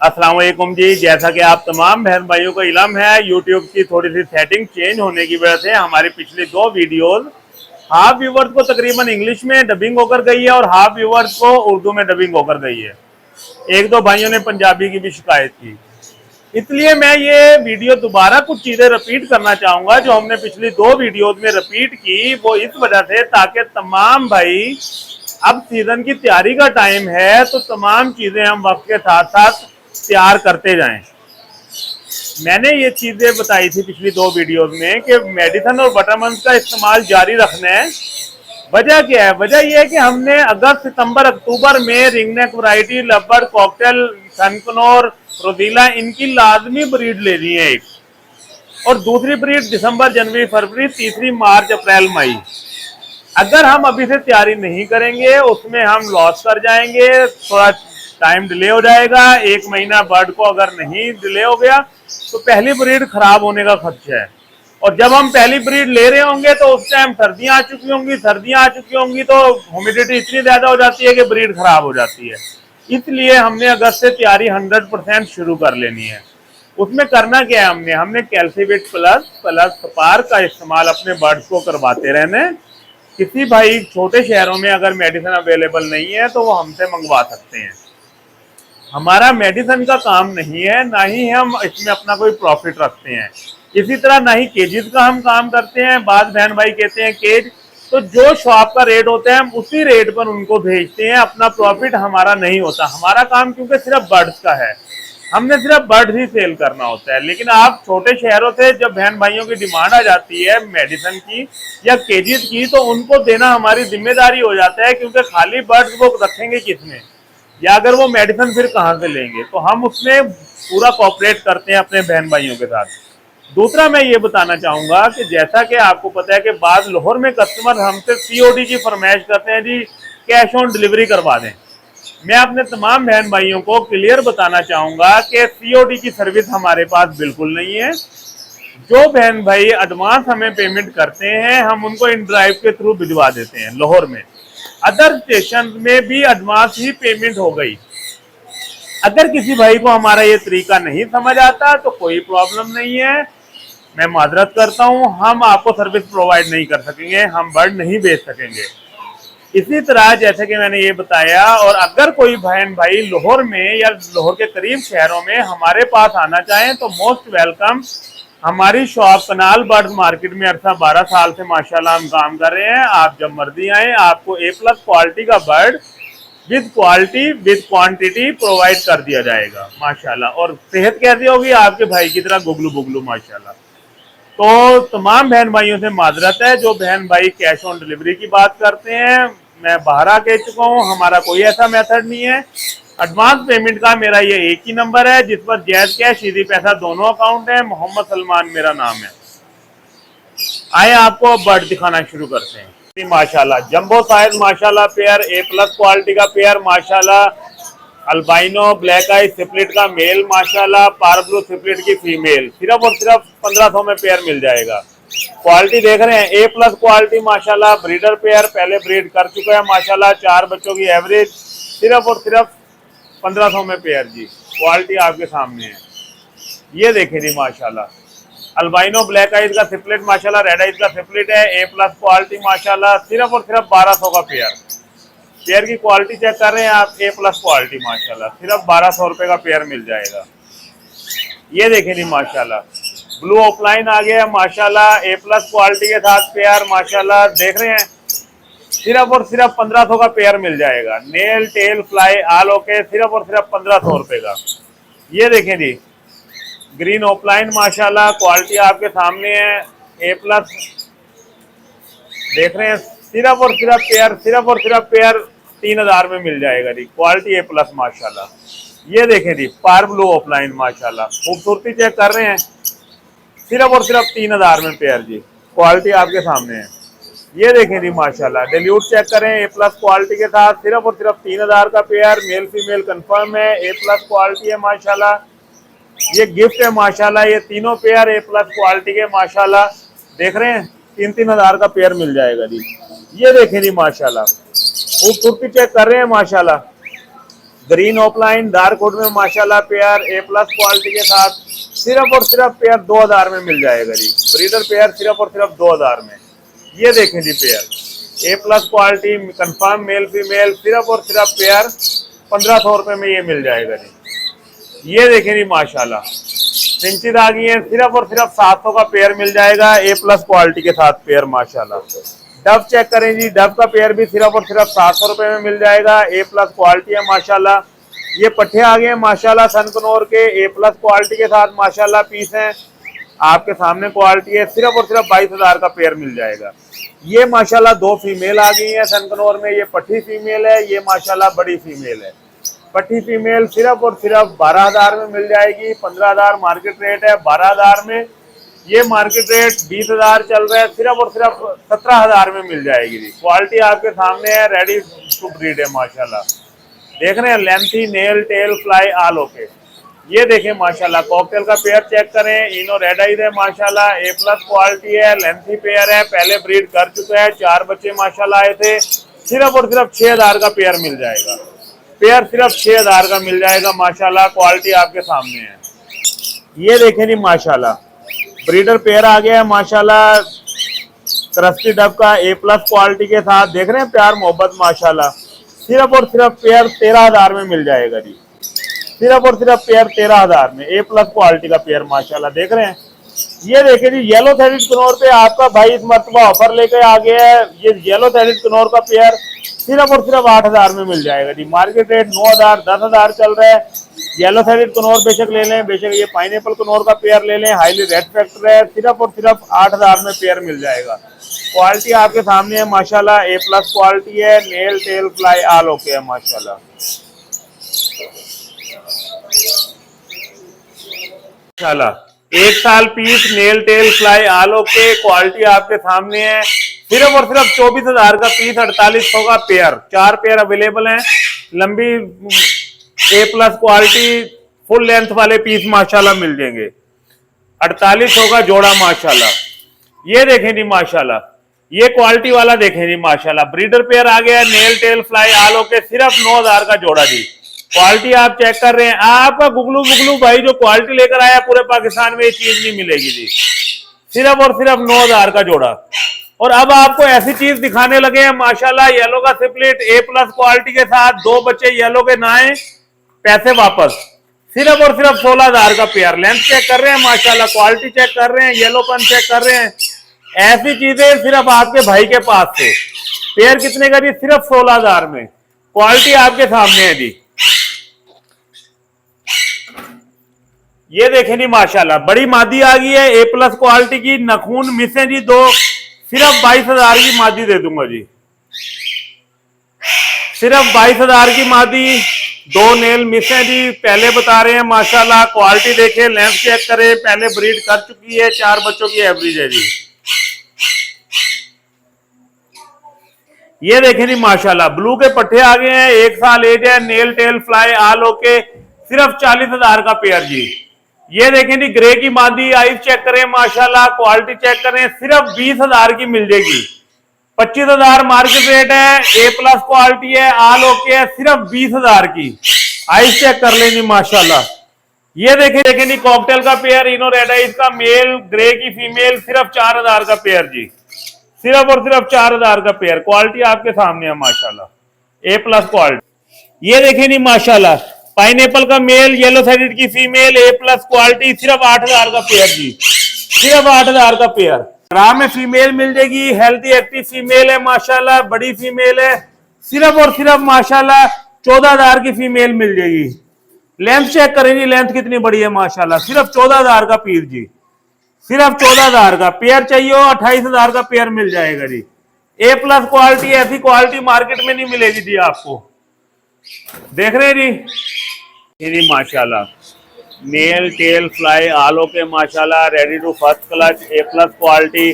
अस्सलाम वालेकुम जी। जैसा कि आप तमाम बहन भाइयों को इल्म है, यूट्यूब की थोड़ी सी सेटिंग चेंज होने की वजह से हमारी पिछली दो वीडियोस हाफ व्यूवर्स को तकरीबन इंग्लिश में डबिंग होकर गई है और हाफ व्यूवर्स को उर्दू में डबिंग होकर गई है। एक दो भाइयों ने पंजाबी की भी शिकायत की, इसलिए मैं ये वीडियो दोबारा कुछ चीजें रिपीट करना चाहूंगा जो हमने पिछली दो वीडियोस में रिपीट की, वो इस वजह से ताकि तमाम भाई, अब सीजन की तैयारी का टाइम है तो तमाम चीजें हम वक्त के साथ साथ तैयार करते जाएं। मैंने ये चीजें बताई थी पिछली दो वीडियोस में कि मेडिसन और बटरमंस का इस्तेमाल जारी रखना है। वजह क्या है? वजह यह है कि हमने अगस्त सितंबर अक्टूबर में रिंगनेक वैरायटी, लबर, कॉकटेल, सनकनोर, रोजीला, इनकी लाजमी ब्रीड लेनी है एक, और दूसरी ब्रीड दिसंबर जनवरी फरवरी, तीसरी मार्च अप्रैल मई। अगर हम अभी से तैयारी नहीं करेंगे उसमें हम लॉस कर जाएंगे, थोड़ा टाइम डिले हो जाएगा। एक महीना बर्ड को अगर नहीं डिले हो गया तो पहली ब्रीड खराब होने का खर्चा है, और जब हम पहली ब्रीड ले रहे होंगे तो उस टाइम सर्दियां आ चुकी होंगी, तो ह्यूमिडिटी इतनी ज्यादा हो जाती है कि ब्रीड खराब हो जाती है। इसलिए हमने अगस्त से तैयारी 100% शुरू कर लेनी है। उसमें करना क्या है? हमने कैल्सीवेट प्लस प्लस स्पार्क का इस्तेमाल अपने बर्ड्स को करवाते रहना है। किसी भाई छोटे शहरों में अगर मेडिसिन अवेलेबल नहीं है तो वो हमसे मंगवा सकते हैं। हमारा मेडिसिन का काम नहीं है, ना ही हम इसमें अपना कोई प्रॉफिट रखते हैं। इसी तरह ना ही केजेस का हम काम करते हैं। बाद बहन भाई कहते हैं केज, तो जो शॉप का रेट होता है हम उसी रेट पर उनको भेजते हैं, अपना प्रॉफिट हमारा नहीं होता। हमारा काम क्योंकि सिर्फ बर्ड्स का है, हमने सिर्फ बर्ड ही सेल करना होता है। लेकिन आप छोटे शहरों से जब बहन भाइयों की डिमांड आ जाती है मेडिसिन की या केजेस की, तो उनको देना हमारी जिम्मेदारी हो जाता है, क्योंकि खाली बर्ड्स वो रखेंगे किसमें, या अगर वो मेडिसिन फिर कहाँ से लेंगे। तो हम उसमें पूरा कोऑपरेट करते हैं अपने बहन भाइयों के साथ। दूसरा मैं ये बताना चाहूंगा कि जैसा कि आपको पता है कि बाद लाहौर में कस्टमर हमसे सीओडी की फरमाइश करते हैं, जी कैश ऑन डिलीवरी करवा दें। मैं अपने तमाम बहन भाइयों को क्लियर बताना चाहूंगा कि सीओडी की सर्विस हमारे पास बिल्कुल नहीं है। जो बहन भाई एडवांस हमें पेमेंट करते हैं हम उनको इन ड्राइव के थ्रू भिजवा देते हैं लाहौर में। अदर स्टेशन में भी एडवांस ही पेमेंट हो गई। अगर किसी भाई को हमारा ये तरीका नहीं समझ आता तो कोई प्रॉब्लम नहीं है, मैं माजरत करता हूं, हम आपको सर्विस प्रोवाइड नहीं कर सकेंगे, हम बर्ड नहीं भेज सकेंगे। इसी तरह जैसे कि मैंने ये बताया, और अगर कोई बहन भाई लाहौर में या लाहौर के करीब शहरों में हमारे पास आना चाहें तो मोस्ट वेलकम। हमारी शॉप कनाल बर्ड मार्केट में अरसा 12 साल से माशाल्लाह हम काम कर रहे हैं। आप जब मर्जी आए, आपको ए प्लस क्वालिटी का bird with quality with quantity provide कर दिया जाएगा माशाल्लाह। और सेहत कैसी होगी? आपके भाई की तरह गुगलू बुगलू माशाल्लाह। तो तमाम बहन भाइयों से माजरत है, जो बहन भाई कैश ऑन डिलीवरी की बात करते हैं, मैं बाहर आ कह चुका हूँ, हमारा कोई ऐसा मेथड नहीं है। एडवांस पेमेंट का मेरा ये एक ही नंबर है जिस पर जैज कैश सीधी पैसा दोनों अकाउंट है। मोहम्मद सलमान मेरा नाम है। आए आपको अब बर्ड दिखाना शुरू करते हैं। माशाल्लाह जंबो साइज माशाल्लाह पेयर, ए प्लस क्वालिटी का पेयर माशाल्लाह, अल्बाइनो ब्लैक आई सिपलिट का मेल माशाल्लाह, पार ब्लू सिपलिट की फीमेल, सिर्फ और सिर्फ 1500 में पेयर मिल जाएगा। क्वालिटी देख रहे हैं, ए प्लस क्वालिटी माशाल्लाह, ब्रीडर पेयर पहले ब्रीड कर चुका है माशाल्लाह, 4 बच्चों की एवरेज, सिर्फ और सिर्फ 1500 में पेयर जी। क्वालिटी आपके सामने है, ये देखें जी माशाल्लाह। अल्बाइनो ब्लैक आइज का सिपलेट माशाल्लाह, रेड आइज का सिपलेट है, ए प्लस क्वालिटी माशाल्लाह, सिर्फ और सिर्फ 1200 का पेयर। पेयर की क्वालिटी चेक कर रहे हैं आप, ए प्लस क्वालिटी माशाल्लाह, सिर्फ 1200 रुपए का पेयर मिल जाएगा। ये देखें जी माशाल्लाह, ब्लू ऑफलाइन आ गया है माशाल्लाह, ए प्लस क्वालिटी के साथ पेयर माशाल्लाह, देख रहे हैं, सिर्फ और सिर्फ 1500 का पेयर मिल जाएगा। Nail tail fly all okay, सिर्फ और सिर्फ 1500 रुपए का। ये देखें जी ग्रीन ऑफलाइन माशाल्लाह, क्वालिटी आपके सामने है, ए प्लस देख रहे हैं, सिर्फ और सिर्फ पेयर 3000 में मिल जाएगा जी। क्वालिटी ए प्लस माशाल्लाह। ये देखें जी पार ब्लू ऑफलाइन माशाल्लाह, खूबसूरती चेक कर रहे हैं, सिर्फ और सिर्फ 3000 में पेयर जी। क्वालिटी आपके सामने है, ये देखें जी माशाल्लाह। डिल्यूट चेक करें, ए प्लस क्वालिटी के साथ, सिर्फ और सिर्फ 3000 का पेयर, मेल फीमेल कंफर्म है, ए प्लस क्वालिटी है माशाल्लाह। ये गिफ्ट है माशाल्लाह, ये तीनों पेयर ए प्लस क्वालिटी के माशाल्लाह, देख रहे हैं, 3-3000 का पेयर मिल जाएगा जी। ये देखें जी माशाल्लाह, खूबसूरती चेक कर रहे हैं माशाल्लाह, ग्रीन ऑफलाइन डार्क वुड में माशाल्लाह पेयर ए प्लस क्वालिटी के साथ सिर्फ और सिर्फ पेयर 2000 में मिल जाएगा जी। ब्रीडर पेयर सिर्फ और सिर्फ 2000 में। ये देखें जी pair A plus quality confirm male female सिर्फ और सिर्फ पेयर 1500 रुपए में ये मिल जाएगा जी। ये देखें जी माशाल्लाह फिंचेस आ गई है, सिर्फ और सिर्फ 700 का पेयर मिल जाएगा ए प्लस क्वालिटी के साथ पेयर माशाल्लाह। डब चेक करें जी, डब का पेयर भी सिर्फ और सिर्फ 700 रुपए में मिल जाएगा, ए प्लस क्वालिटी है माशाल्लाह। ये पट्टे आ गए हैं माशाल्लाह सनकनौर के ए प्लस क्वालिटी के साथ माशाल्लाह पीस हैं, आपके सामने क्वालिटी है, सिर्फ और सिर्फ 22,000 का पेयर मिल जाएगा। ये माशाल्लाह 2 फीमेल आ गई हैं सनकनौर में, ये पट्टी फीमेल है, ये माशाल्लाह बड़ी फीमेल है। पट्टी फीमेल सिर्फ और सिर्फ 12,000 में मिल जाएगी। 15,000 मार्केट रेट है, 12,000 में ये मार्केट रेट 20,000 चल रहा है, सिर्फ और सिर्फ 17,000 में मिल जाएगी जी। क्वालिटी आपके सामने है, रेडी टू ब्रीड है माशाल्लाह। देख रहे हैं lengthy nail tail fly all okay. ये देखें माशाल्लाह कॉकटेल का पेयर चेक करें, इनो रेड आइज है माशाल्लाह, ए प्लस क्वालिटी है, लेंथी पेयर है, पहले ब्रीड कर चुका है, 4 बच्चे माशाल्लाह आए थे। सिर्फ और सिर्फ 6,000 का पेयर मिल जाएगा, पेयर सिर्फ 6,000 का मिल जाएगा माशाल्लाह। क्वालिटी आपके सामने है। ये देखें जी माशाल्लाह ब्रीडर पेयर आ गया है माशाल्लाह क्रस्टी डब का ए प्लस क्वालिटी के साथ। देख रहे हैं प्यार मोहब्बत माशाल्लाह, सिर्फ और सिर्फ पेयर 13,000 में मिल जाएगा जी। सिर्फ और सिर्फ पेयर 13,000 में ए प्लस क्वालिटी का पेयर माशाल्लाह। देख रहे हैं ये देखिए जी येलो थ्रेडेड कनौर पे आपका भाई इस मरतबा ऑफर लेकर आ गया है। ये येलो थ्रेडेड कनौर का पेयर सिर्फ और सिर्फ 8,000 में मिल जाएगा जी। मार्केट रेट 9,000 10,000 चल रहा है। येलो थ्रेडेड कनौर बेशक ले लें, बेशक ये पाइनएप्पल कनौर का पेयर ले लें, हाईली रेड फैक्टर है, सिर्फ और सिर्फ 8,000 में पेयर मिल जाएगा। क्वालिटी आपके सामने है माशाल्लाह, ए प्लस क्वालिटी है, नेल टेल फ्लाई आल ओके है माशाल्लाह। माशाल्लाह 1 साल पीस नेल tell fly all okay, quality आपके सामने है। सिर्फ और सिर्फ 24,000 का पीस, 4800 का पेयर, 4 पेयर अवेलेबल हैं। लंबी ए प्लस क्वालिटी फुल लेंथ वाले पीस माशाल्लाह मिल जाएंगे, 4800 का जोड़ा माशाल्लाह। ये देखें जी माशाल्लाह, ये क्वालिटी वाला देखें जी माशाल्लाह। ब्रीडर पेयर आ गया है नेल टेल फ्लाई आल ओके, सिर्फ 9,000 का जोड़ा जी। क्वालिटी आप चेक कर रहे हैं, आपका गुगलू गुगलू भाई जो क्वालिटी लेकर आया पूरे पाकिस्तान में ये चीज नहीं मिलेगी जी। सिर्फ और सिर्फ 9,000 का जोड़ा। और अब आपको ऐसी चीज दिखाने लगे हैं माशाल्लाह, येलो का सिपलेट ए प्लस क्वालिटी के साथ, 2 बच्चे येलो के नाए, पैसे वापस। सिर्फ और सिर्फ 16,000 का पेयर। लेंथ चेक कर रहे हैं माशाल्लाह, क्वालिटी चेक कर रहे हैं, येलोपन चेक कर रहे हैं। ऐसी चीजें सिर्फ आपके भाई के पास से। पेयर कितने का जी? सिर्फ 16,000 में। क्वालिटी आपके सामने है जी। ये देखें जी माशाल्लाह बड़ी मादी आ गई है ए प्लस क्वालिटी की, नखून मिस है जी 2, सिर्फ 22,000 की मादी दे दूंगा जी। सिर्फ 22,000 की मादी, 2 नेल मिस है जी, पहले बता रहे हैं माशाल्लाह। क्वालिटी देखें, लेंथ चेक करें, पहले ब्रीड कर चुकी है, 4 बच्चों की एवरेज है जी। ये देखें जी माशाल्लाह ब्लू के पट्टे आ गए हैं, 1 साल एज है, नेल टेल फ्लाई आल ओके, सिर्फ 40,000 का पेयर जी। ये देखें जी ग्रे की मादी, आइज चेक करें माशाल्लाह, क्वालिटी चेक करें, सिर्फ 20,000 की मिल जाएगी। 25,000 मार्केट रेट है, ए प्लस क्वालिटी है, आल ओके है, सिर्फ 20,000 की। आइज चेक कर लें जी माशाल्लाह। ये देखें जी कॉकटेल का पेयर, इनो रेड आइज का मेल, ग्रे की फीमेल, सिर्फ 4,000 का पेयर जी। सिर्फ और सिर्फ 4,000 का पेयर। क्वालिटी आपके सामने है माशाल्लाह, ए प्लस क्वालिटी। ये देखें जी माशाल्लाह पाइनएप्पल का मेल, येलो थ्रेडेड की फीमेल, ए प्लस क्वालिटी, सिर्फ 8,000 का पेयर जी। सिर्फ 8,000 का पेयर। रा में फीमेल मिल जाएगी, हेल्थी एक्टिव फीमेल है माशाल्लाह, बड़ी फीमेल है, सिर्फ और सिर्फ माशाल्लाह 14,000 की फीमेल मिल जाएगी। लेंथ चेक करें जी, लेंथ कितनी बड़ी है माशाल्लाह, सिर्फ 14,000 का पीस जी। सिर्फ 14,000 का पेयर चाहिए हो, 28,000 का पेयर मिल जाएगा जी। ए प्लस क्वालिटी, ऐसी क्वालिटी मार्केट में नहीं मिलेगी जी आपको। देख रहे हैं जी माशाल्लाह nail tell fly all okay माशाल्लाह, ready to first clutch, A plus quality,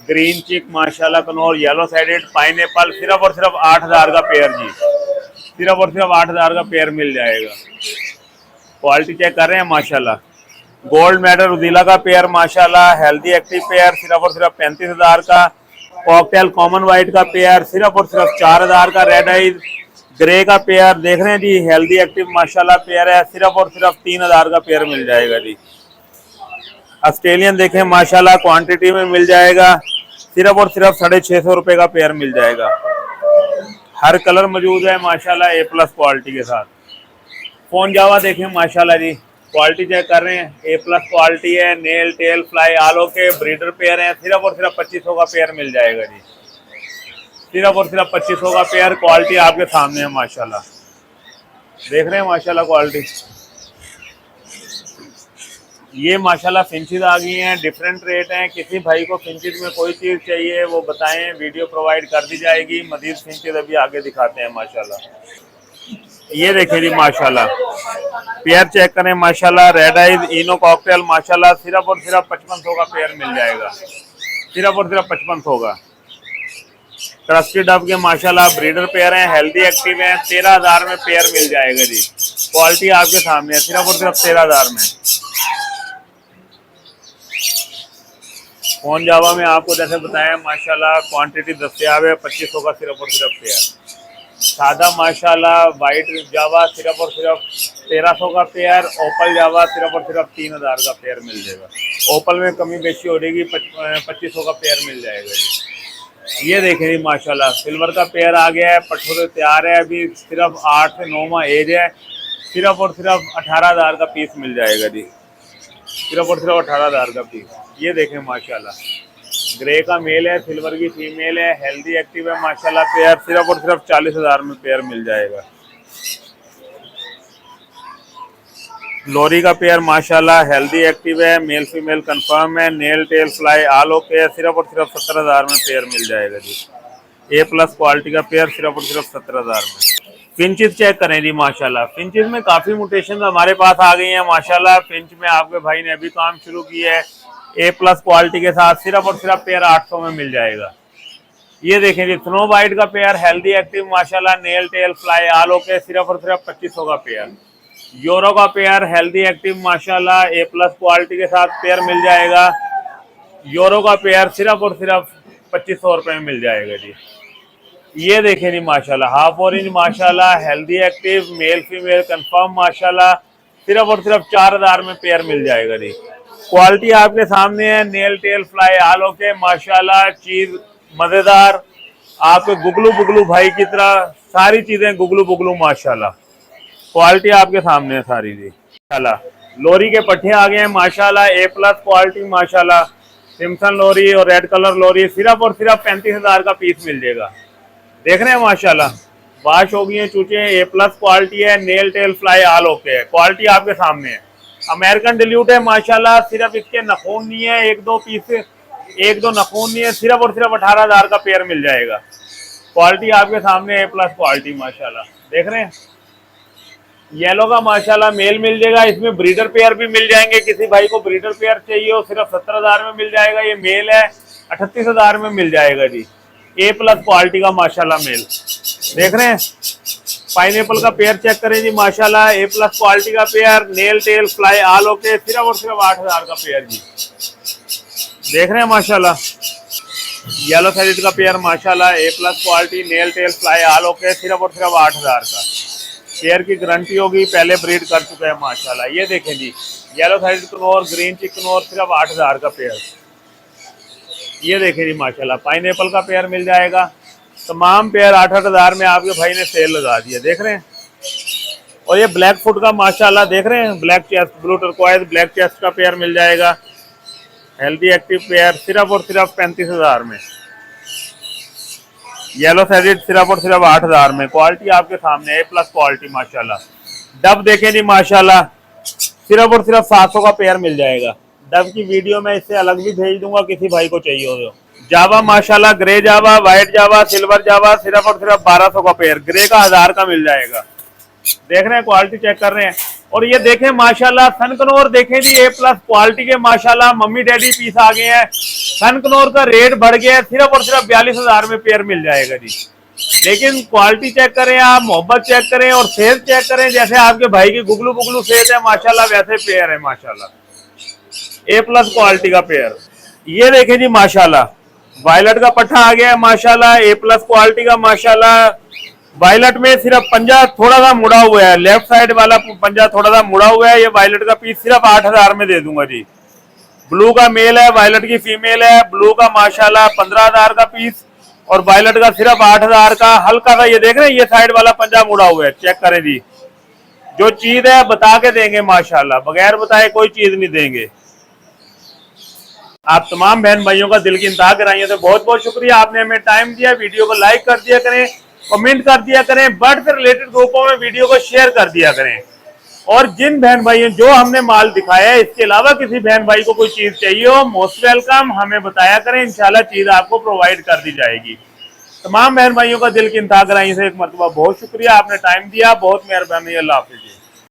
green cheek माशाल्लाह कनौर, येलो साइडेड पाइनएप्पल, सिर्फ और सिर्फ 8,000 का पेयर जी। सिर्फ और सिर्फ 8,000 का पेयर मिल जाएगा। क्वालिटी चेक कर रहे हैं माशाल्लाह। गोल्ड मेडल रुदीला का पेयर माशाल्लाह, हेल्दी एक्टिव पेयर, सिर्फ और सिर्फ 35,000 का। कॉकटेल कॉमन वाइट का पेयर, सिर्फ और सिर्फ 4,000 का। रेड आइज ग्रे का पेयर देख रहे हैं जी, हेल्दी एक्टिव माशाल्लाह पेयर है, सिर्फ और सिर्फ 3000 का पेयर मिल जाएगा जी। ऑस्ट्रेलियन देखें माशाल्लाह क्वांटिटी में मिल जाएगा, सिर्फ और सिर्फ 650 रुपए का पेयर मिल जाएगा। हर कलर मौजूद है माशाल्लाह ए प्लस क्वालिटी के साथ। फोन जावा देखें माशाल्लाह जी, क्वालिटी चेक कर रहे हैं, ए प्लस क्वालिटी है, नेल टेल फ्लाई आलो के ब्रीडर पेयर है, सिर्फ और सिर्फ 2500 का पेयर मिल जाएगा जी। सिर्फ और सिर्फ 2500 का पेयर, क्वालिटी आपके सामने है माशाल्लाह, देख रहे हैं माशाल्लाह क्वालिटी। ये माशाल्लाह फिंचेस आ गई हैं, डिफरेंट रेट हैं। किसी भाई को फिंचेस में कोई चीज़ चाहिए वो बताएं, वीडियो प्रोवाइड कर दी जाएगी। मजीद फिंचेस अभी आगे दिखाते हैं माशाल्लाह। ये देखें जी माशाल्लाह, पेयर चेक करें माशाल्लाह, रेड आइज इनो कॉकटेल माशाल्लाह, सिर्फ और सिर्फ 5500 का पेयर मिल जाएगा, सिर्फ और सिर्फ 5500 का। क्रस्टेड डब के माशाल्लाह ब्रीडर पेयर हैं, हेल्दी एक्टिव हैं, 13000 में पेयर मिल जाएगा जी। क्वालिटी आपके सामने है, सिर्फ और सिर्फ 13000 में। फोन जावा में आपको जैसे बताया माशाल्लाह क्वांटिटी दस्तियाब है, 2500 का सिर्फ और सिर्फ पेयर। सादा माशाल्लाह वाइट जावा सिर्फ और सिर्फ 1300 का पेयर, ओपल जावा सिर्फ और सिर्फ 3000 का पेयर मिल जाएगा। ओपल में कमी बेशी हो जाएगी, 2500 का पेयर मिल जाएगा जी। ये देखें जी माशाल्लाह, सिल्वर का पेयर आ गया है, पठोरे तैयार है, अभी सिर्फ 8 से 9 माह एज है, सिर्फ और सिर्फ 18000 का पीस मिल जाएगा जी, सिर्फ और सिर्फ 18000 का पीस। ये देखें माशाल्लाह, ग्रे का मेल है, सिल्वर की फीमेल है, हेल्दी एक्टिव है माशाल्लाह पेयर, सिर्फ और सिर्फ 40000 में पेयर मिल जाएगा। लोरी का पेयर माशाल्लाह हेल्दी एक्टिव है, मेल फीमेल कंफर्म है, नेल टेल फ्लाई आल ओके है, सिर्फ और सिर्फ 17000 में पेयर मिल जाएगा जी। ए प्लस क्वालिटी का पेयर सिर्फ और सिर्फ 17000 में। फिंचेस चेक करें जी माशाल्लाह, फिंचेस में काफ़ी म्यूटेशन हमारे पास आ गई हैं माशाल्लाह। फिंच में आपके भाई ने अभी काम शुरू किया है, ए प्लस क्वालिटी के साथ, सिर्फ और सिर्फ पेयर 800 में मिल जाएगा। ये देखें जी स्नो वाइट का पेयर हेल्दी एक्टिव माशाल्लाह, nail tell fly all okay, सिर्फ और सिर्फ 2500 का पेयर। यूरो का पेयर हेल्दी एक्टिव माशाल्लाह, ए प्लस क्वालिटी के साथ पेयर मिल जाएगा। यूरो का पेयर सिर्फ और सिर्फ 2500 रुपये में मिल जाएगा जी। ये देखें जी माशाल्लाह, हाफ ऑरेंज माशाल्लाह healthy active male female confirm माशाल्लाह, सिर्फ और सिर्फ 4000 में पेयर मिल जाएगा जी। क्वालिटी आपके सामने है, नेल टेल फ्लाई आल ओके माशाल्लाह, चीज मजेदार, आपके गुगलू बुगलू भाई की तरह सारी चीजें गुगलू बुगलू माशाल्लाह। क्वालिटी आपके सामने है सारी जी माशाल्लाह। लोरी के पट्टे आ गए हैं माशाल्लाह, ए प्लस क्वालिटी माशाल्लाह, सिम्सन लोरी और रेड कलर लोरी, सिर्फ और सिर्फ 35000 का पीस मिल जाएगा। देख रहे हैं माशाल्लाह, वाश हो गई है चूचे, ए प्लस क्वालिटी है, नेल टेल फ्लाई आल ओके है, क्वालिटी आपके सामने है। अमेरिकन डिल्यूट है माशाल्लाह, सिर्फ इसके नखून नहीं है, एक दो नखून नहीं है, सिर्फ और सिर्फ 18000 का पेयर मिल जाएगा। क्वालिटी आपके सामने ए प्लस क्वालिटी माशाल्लाह, देख रहे हैं। येलो का माशाल्लाह मेल मिल जाएगा, इसमें ब्रीडर पेयर भी मिल जाएंगे। किसी भाई को ब्रीडर पेयर चाहिए हो सिर्फ 70000 में मिल जाएगा। ये मेल है, 38000 में मिल जाएगा जी। ए प्लस क्वालिटी का माशाल्लाह मेल, देख रहे हैं। पाइनएप्पल का पेयर चेक करें जी माशाल्लाह, ए प्लस क्वालिटी का pair, nail tail fly all okay, सिर्फ और सिर्फ 8000 का पेयर जी, देख रहे हैं माशाल्लाह। येलो सैलिड का पेयर माशाल्लाह, A plus quality, nail tell fly all okay, सिर्फ और सिर्फ 8000 का। पेयर की गारंटी होगी, पहले ब्रीड कर चुका है माशाल्लाह। ये देखें जी, येलो साइड कनौर, ग्रीन चिकनौर, सिर्फ 8000 का पेयर। ये देखें जी माशाल्लाह, पाइनएप्पल का पेयर मिल जाएगा। तमाम पेयर 8-8000 में आपके भाई ने सेल लगा दिया, देख रहे हैं। और ये ब्लैक फुट का माशाल्लाह, देख रहे हैं, black chest blue turquoise black chest का पेयर मिल जाएगा। हेल्दी एक्टिव पेयर सिर्फ और सिर्फ 35000 में। येलो सैलिड सिर्फ और सिर्फ 8000 में। क्वालिटी आपके सामने ए प्लस क्वालिटी माशाल्लाह। डब देखें जी माशाल्लाह, सिर्फ और सिर्फ 700 का पेयर मिल जाएगा। डब की वीडियो मैं इससे अलग भी भेज दूंगा, किसी भाई को चाहिए हो तो। जावा माशाल्लाह, ग्रे जावा, व्हाइट जावा, सिल्वर जावा, सिर्फ और सिर्फ 1200 का पेयर। ग्रे का 1000 का मिल जाएगा। देख रहे हैं, क्वालिटी चेक कर रहे हैं। और ये देखें माशाल्लाह, सनकनौर देखें जी, ए प्लस क्वालिटी के माशाल्लाह मम्मी डैडी पीस आ गए हैं। सनकनौर का रेट बढ़ गया है, सिर्फ और सिर्फ 42000 में पेयर मिल जाएगा जी। लेकिन क्वालिटी चेक करें आप, मोहब्बत चेक करें और सेल चेक करें। जैसे आपके भाई की गुगलू बुगलू सेल है माशाल्लाह, वैसे पेयर है माशाल्लाह, ए प्लस क्वालिटी का पेयर। ये देखें जी माशाल्लाह, वायलेट का पट्टा आ गया है माशाल्लाह, ए प्लस क्वालिटी का माशाल्लाह, वायलट में सिर्फ पंजा थोड़ा सा मुड़ा हुआ है, लेफ्ट साइड वाला पंजा थोड़ा सा मुड़ा हुआ है। ये वायलट का पीस सिर्फ 8,000 में दे दूंगा जी। ब्लू का मेल है, वायलट की फीमेल है। ब्लू का माशाल्लाह 15,000 का पीस और वायलट का सिर्फ 8,000 का। हल्का सा ये देख रहे हैं, ये साइड वाला पंजा मुड़ा हुआ है, चेक करें जी। जो चीज है बता के देंगे माशाल्लाह, बगैर बताए कोई चीज नहीं देंगे। आप तमाम बहन भाइयों का दिल की इंतहा कराइए तो बहुत बहुत शुक्रिया। आपने हमें टाइम दिया, वीडियो को लाइक कर दिया करें, कमेंट कर दिया करें, बर्ड से रिलेटेड ग्रुपों में वीडियो को शेयर कर दिया करें। और जिन बहन भाइयों जो हमने माल दिखाया है, इसके अलावा किसी बहन भाई को कोई चीज चाहिए हो, मोस्ट वेलकम, हमें बताया करें, इंशाल्लाह चीज आपको प्रोवाइड कर दी जाएगी। तमाम बहन भाइयों का दिल की इंतहा कराइए से एक मरतबा बहुत शुक्रिया। आपने टाइम दिया, बहुत मेहरबानी। अल्लाह हाफिज़।